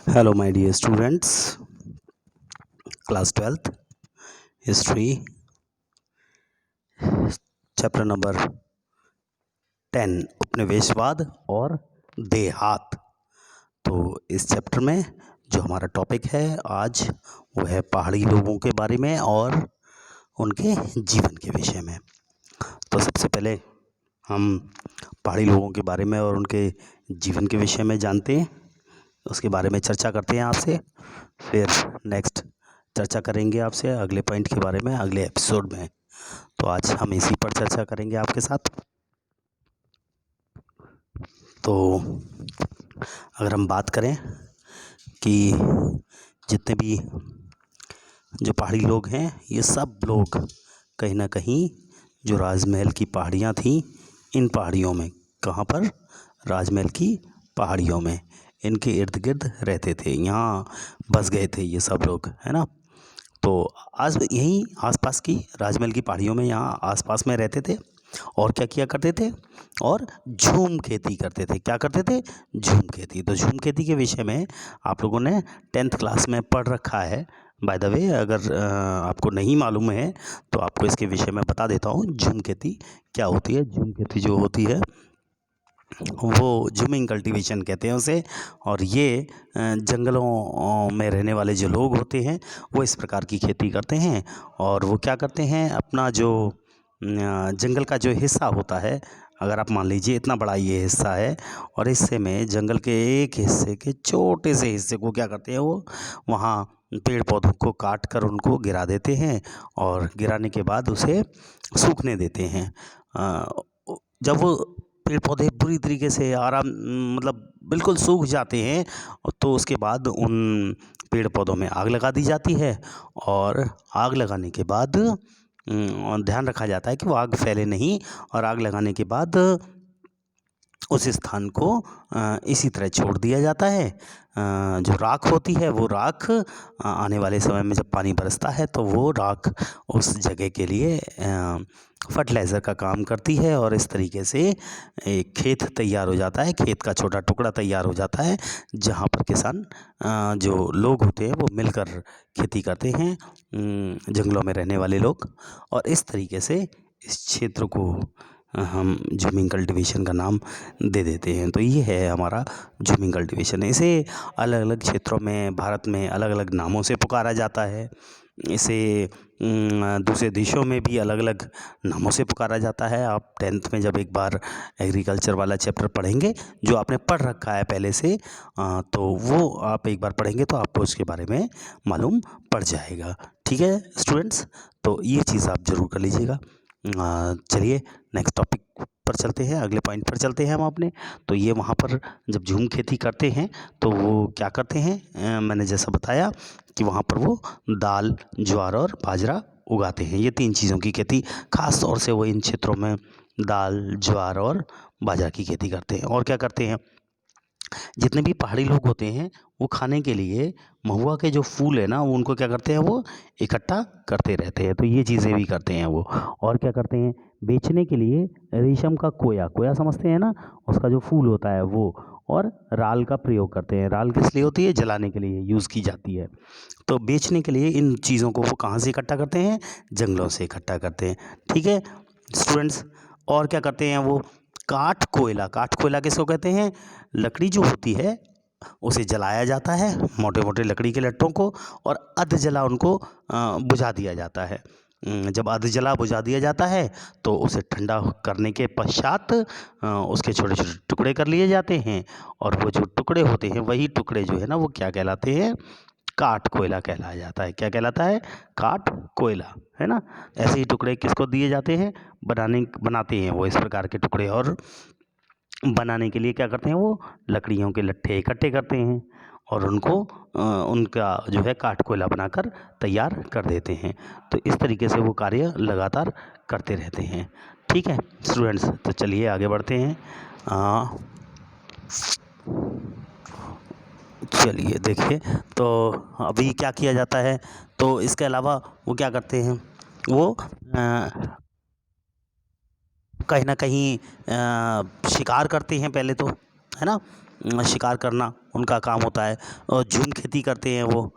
Hello, my dear students, class 12th, history, chapter number 10, उपनिवेशवाद और देहात। तो इस चैप्टर में जो हमारा टॉपिक है आज वो है पहाड़ी लोगों के बारे में और उनके जीवन के विषय में। तो सबसे पहले हम पहाड़ी लोगों के बारे में और उनके जीवन के विषय में जानते हैं, उसके बारे में चर्चा करते हैं आपसे। फिर नेक्स्ट चर्चा करेंगे आपसे अगले पॉइंट के बारे में अगले एपिसोड में। तो आज हम इसी पर चर्चा करेंगे आपके साथ। तो अगर हम बात करें कि जितने भी जो पहाड़ी लोग हैं ये सब लोग कहीं ना कहीं जो राजमहल की पहाड़ियाँ थीं, इन पहाड़ियों में, कहाँ पर, राजमहल की पहाड़ियों में, इनके इर्द गिर्द रहते थे, यहाँ बस गए थे ये सब लोग, है ना। तो आज यहीं आसपास की राजमहल की पहाड़ियों में यहाँ आसपास में रहते थे और क्या किया करते थे, और झूम खेती करते थे। क्या करते थे? झूम खेती। तो झूम खेती के विषय में आप लोगों ने 10th क्लास में पढ़ रखा है। बाय द वे, अगर आपको नहीं मालूम है तो आपको इसके विषय में बता देता हूँ झूम खेती क्या होती है। झूम खेती जो होती है वो झूमिंग कल्टीवेशन कहते हैं उसे। और ये जंगलों में रहने वाले जो लोग होते हैं वो इस प्रकार की खेती करते हैं। और वो क्या करते हैं, अपना जो जंगल का जो हिस्सा होता है, अगर आप मान लीजिए इतना बड़ा ये हिस्सा है और हिस्से में जंगल के एक हिस्से के छोटे से हिस्से को क्या करते हैं, वो वहाँ पेड़ पौधों को काट कर उनको गिरा देते हैं और गिराने के बाद उसे सूखने देते हैं। जब वो पेड़ पौधे पूरी तरीके से आराम मतलब बिल्कुल सूख जाते हैं तो उसके बाद उन पेड़ पौधों में आग लगा दी जाती है। और आग लगाने के बाद ध्यान रखा जाता है कि वो आग फैले नहीं, और आग लगाने के बाद उस स्थान को इसी तरह छोड़ दिया जाता है। जो राख होती है वो राख आने वाले समय में जब पानी बरसता है तो वो राख उस जगह के लिए फर्टिलाइज़र का काम करती है और इस तरीके से एक खेत तैयार हो जाता है, खेत का छोटा टुकड़ा तैयार हो जाता है जहाँ पर किसान जो लोग होते हैं वो मिलकर खेती करते हैं, जंगलों में रहने वाले लोग। और इस तरीके से इस क्षेत्र को हम झूमिंग कल्टीवेशन का नाम दे देते हैं। तो ये है हमारा झूमिंग कल्टीवेशन। इसे अलग अलग क्षेत्रों में भारत में अलग अलग नामों से पुकारा जाता है। इसे दूसरे देशों में भी अलग अलग नामों से पुकारा जाता है। आप 10th में जब एक बार एग्रीकल्चर वाला चैप्टर पढ़ेंगे जो आपने पढ़ रखा है पहले से, तो वो आप एक बार पढ़ेंगे तो आपको उसके बारे में मालूम पड़ जाएगा। ठीक है स्टूडेंट्स, तो ये चीज़ आप ज़रूर कर लीजिएगा। चलिए नेक्स्ट टॉपिक पर चलते हैं, अगले पॉइंट पर चलते हैं हम अपने। तो ये वहाँ पर जब झूम खेती करते हैं तो वो क्या करते हैं, मैंने जैसा बताया कि वहाँ पर वो दाल, ज्वार और बाजरा उगाते हैं। ये 3 चीज़ों की खेती खास तौर से वो इन क्षेत्रों में दाल, ज्वार और बाजरा की खेती करते हैं। और क्या करते हैं, जितने भी पहाड़ी लोग होते हैं वो खाने के लिए महुआ के जो फूल है ना, वो उनको क्या करते हैं, वो इकट्ठा करते रहते हैं। तो ये चीज़ें भी करते हैं वो। और क्या करते हैं, बेचने के लिए रेशम का कोया, कोया समझते हैं ना, उसका जो फूल होता है वो, और राल का प्रयोग करते हैं। राल किस लिए होती है? जलाने के लिए यूज़ की जाती है। तो बेचने के लिए इन चीज़ों को वो कहाँ से इकट्ठा करते हैं? जंगलों से इकट्ठा करते हैं। ठीक है स्टूडेंट्स, और क्या करते हैं वो, काठ कोयला, काठ कोयला किसको कहते हैं? लकड़ी जो होती है उसे जलाया जाता है, मोटे मोटे लकड़ी के लट्टों को, और अध जला उनको बुझा दिया जाता है। जब अध जला बुझा दिया जाता है तो उसे ठंडा करने के पश्चात उसके छोटे छोटे टुकड़े कर लिए जाते हैं। और वो जो टुकड़े होते हैं वही टुकड़े जो है ना वो क्या कहलाते हैं? काठ कोयला कहलाया जाता है। क्या कहलाता है? काठ कोयला, है ना। ऐसे ही टुकड़े किसको दिए जाते हैं? बनाते हैं वो इस प्रकार के टुकड़े। और बनाने के लिए क्या करते हैं, वो लकड़ियों के लट्ठे इकट्ठे करते हैं और उनको उनका जो है काठ कोयला बनाकर तैयार कर देते हैं। तो इस तरीके से वो कार्य लगातार करते रहते हैं। ठीक है स्टूडेंट्स, तो चलिए आगे बढ़ते हैं। चलिए देखिए, तो अभी क्या किया जाता है, तो इसके अलावा वो क्या करते हैं, वो कहीं ना कहीं शिकार करते हैं पहले तो, है ना। शिकार करना उनका काम होता है। और झूम खेती करते हैं वो,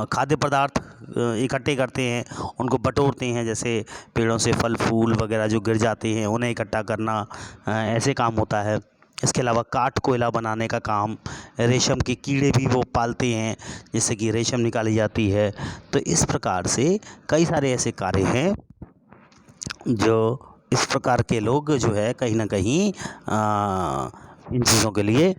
खाद्य पदार्थ इकट्ठे करते हैं, उनको बटोरते हैं, जैसे पेड़ों से फल फूल वगैरह जो गिर जाते हैं उन्हें इकट्ठा करना, ऐसे काम होता है। इसके अलावा काठ कोयला बनाने का काम, रेशम के कीड़े भी वो पालते हैं जिससे कि रेशम निकाली जाती है। तो इस प्रकार से कई सारे ऐसे कार्य हैं जो इस प्रकार के लोग जो है कहीं ना कहीं इन चीज़ों के लिए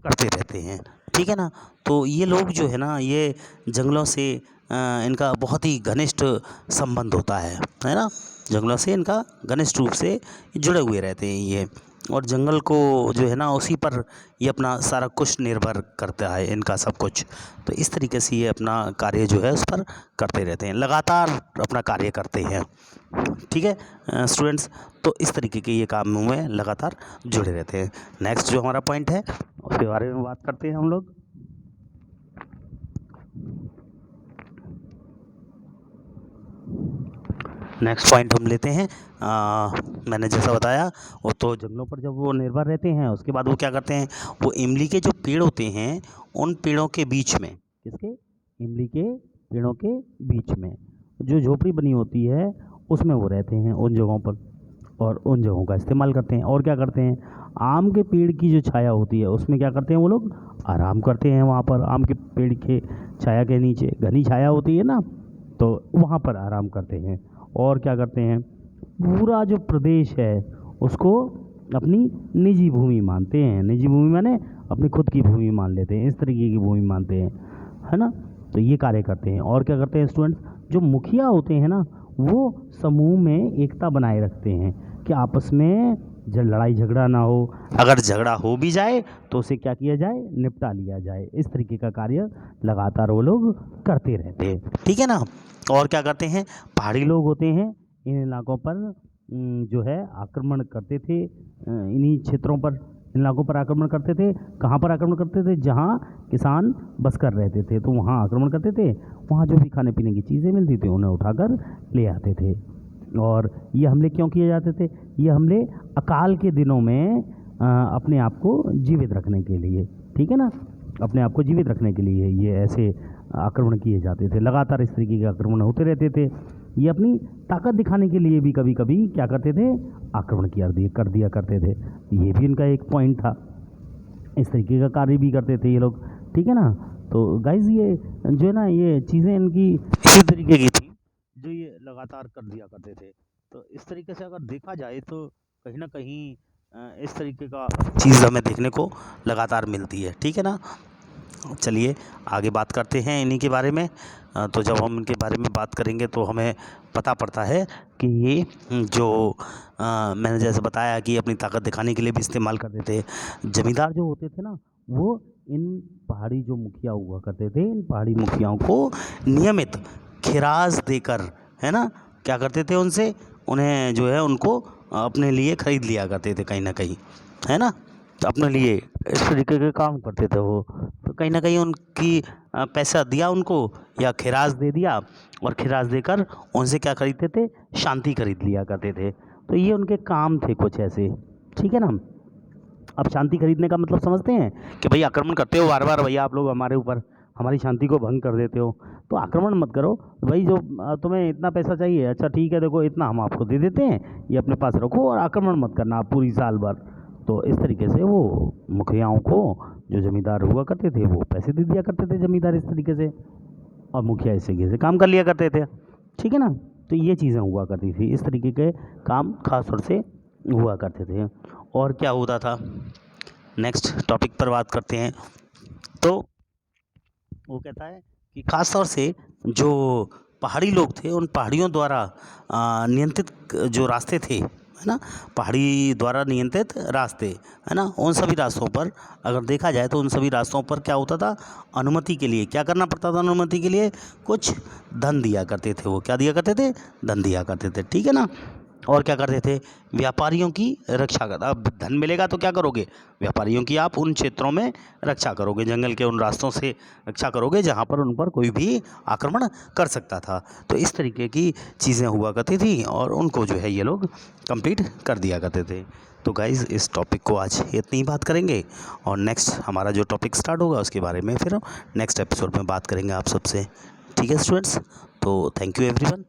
करते रहते हैं, ठीक है ना। तो ये लोग जो है ना, ये जंगलों से इनका बहुत ही घनिष्ठ संबंध होता है ना। जंगलों से इनका घनिष्ठ रूप से जुड़े हुए रहते हैं ये, और जंगल को जो है ना उसी पर ये अपना सारा कुछ निर्भर करता है, इनका सब कुछ। तो इस तरीके से ये अपना कार्य जो है उस पर करते रहते हैं, लगातार अपना कार्य करते हैं, ठीक है स्टूडेंट्स। तो इस तरीके के ये कामों में लगातार जुड़े रहते हैं। नेक्स्ट जो हमारा पॉइंट है उसके बारे में बात करते हैं हम लोग। नेक्स्ट पॉइंट हम लेते हैं, मैंने जैसा बताया वो तो जंगलों पर जब वो निर्भर रहते हैं उसके बाद वो क्या करते हैं, वो इमली के जो पेड़ होते हैं उन पेड़ों के बीच में, किसके, इमली के पेड़ों के बीच में जो झोपड़ी बनी होती है उसमें वो रहते हैं उन जगहों पर, और उन जगहों का इस्तेमाल करते हैं। और क्या करते हैं, आम के पेड़ की जो छाया होती है उसमें क्या करते हैं वो लोग, आराम करते हैं वहाँ पर, आम के पेड़ के छाया के नीचे घनी छाया होती है ना, तो वहाँ पर आराम करते हैं। और क्या करते हैं, पूरा जो प्रदेश है उसको अपनी निजी भूमि मानते हैं। निजी भूमि माने अपनी खुद की भूमि मान लेते हैं, इस तरीके की भूमि मानते हैं, है ना। तो ये कार्य करते हैं। और क्या करते हैं स्टूडेंट्स, जो मुखिया होते हैं ना वो समूह में एकता बनाए रखते हैं कि आपस में जब लड़ाई झगड़ा ना हो, अगर झगड़ा हो भी जाए तो उसे क्या किया जाए, निपटा लिया जाए। इस तरीके का कार्य लगातार वो लोग करते रहते हैं, ठीक है ना। और क्या करते हैं, पहाड़ी लोग होते हैं इन इलाकों पर जो है आक्रमण करते थे, इन्हीं क्षेत्रों पर, इन इलाकों पर आक्रमण करते थे। कहाँ पर आक्रमण करते थे, जहाँ किसान बस कर रहते थे तो वहाँ आक्रमण करते थे, वहाँ जो भी खाने पीने की चीज़ें मिलती थी उन्हें उठाकर ले आते थे। और ये हमले क्यों किए जाते थे, ये हमले अकाल के दिनों में अपने आप को जीवित रखने के लिए, ठीक है ना, अपने आप को जीवित रखने के लिए ये ऐसे आक्रमण किए जाते थे। लगातार इस तरीके के आक्रमण होते रहते थे। ये अपनी ताकत दिखाने के लिए भी कभी कभी क्या करते थे, आक्रमण कर दिया करते थे। ये भी इनका एक पॉइंट था, इस तरीके का कार्य भी करते थे ये लोग, ठीक है ना। तो गाइज ये जो है ना ये चीज़ें इनकी इसी तरीके की थी जो ये लगातार कर दिया करते थे। तो इस तरीके से अगर देखा जाए तो कहीं ना कहीं इस तरीके का चीज़ हमें देखने को लगातार मिलती है, ठीक है ना। चलिए आगे बात करते हैं इन्हीं के बारे में। तो जब हम इनके बारे में बात करेंगे तो हमें पता पड़ता है कि ये जो मैंने जैसे बताया कि अपनी ताकत दिखाने के लिए भी इस्तेमाल करते थे। जमींदार जो होते थे ना वो इन पहाड़ी जो मुखिया हुआ करते थे, इन पहाड़ी मुखियाओं को नियमित खिराज देकर, है ना, क्या करते थे, उनसे उन्हें जो है उनको अपने लिए ख़रीद लिया करते थे कहीं ना कहीं, है ना। तो अपने लिए इस तरीके के काम करते थे वो। तो कहीं ना कहीं उनकी पैसा दिया उनको या खिराज दे दिया, और खिराज देकर उनसे क्या खरीदते थे, शांति खरीद लिया करते थे। तो ये उनके काम थे कुछ ऐसे, ठीक है ना। अब शांति खरीदने का मतलब समझते हैं कि भाई आक्रमण करते हो बार बार, भैया आप लोग हमारे ऊपर, हमारी शांति को भंग कर देते हो, तो आक्रमण मत करो भाई। जो तुम्हें इतना पैसा चाहिए, अच्छा ठीक है, देखो इतना हम आपको दे देते हैं, ये अपने पास रखो और आक्रमण मत करना आप पूरी साल भर। तो इस तरीके से वो मुखियाओं को, जो जमींदार हुआ करते थे, वो पैसे दे दिया करते थे जमींदार इस तरीके से, और मुखिया इस तरीके से काम कर लिया करते थे, ठीक है ना। तो ये चीज़ें हुआ करती थी, इस तरीके के काम खास तौर से हुआ करते थे। और क्या होता था, नेक्स्ट टॉपिक पर बात करते हैं। तो वो कहता है कि खास तौर से जो पहाड़ी लोग थे उन पहाड़ियों द्वारा नियंत्रित जो रास्ते थे, है ना, पहाड़ी द्वारा नियंत्रित रास्ते, है ना, उन सभी रास्तों पर अगर देखा जाए तो उन सभी रास्तों पर क्या होता था, अनुमति के लिए क्या करना पड़ता था, अनुमति के लिए कुछ धन दिया करते थे वो, क्या दिया करते थे, धन दिया करते थे, ठीक है ना। और क्या करते थे, व्यापारियों की रक्षा कर। अब धन मिलेगा तो क्या करोगे, व्यापारियों की आप उन क्षेत्रों में रक्षा करोगे, जंगल के उन रास्तों से रक्षा करोगे जहाँ पर उन पर कोई भी आक्रमण कर सकता था। तो इस तरीके की चीज़ें हुआ करती थी और उनको जो है ये लोग कंप्लीट कर दिया करते थे। तो गाइज़ इस टॉपिक को आज इतनी ही बात करेंगे और नेक्स्ट हमारा जो टॉपिक स्टार्ट होगा उसके बारे में फिर नेक्स्ट एपिसोड में बात करेंगे आप सबसे। ठीक है स्टूडेंट्स, तो थैंक यू एवरीवन।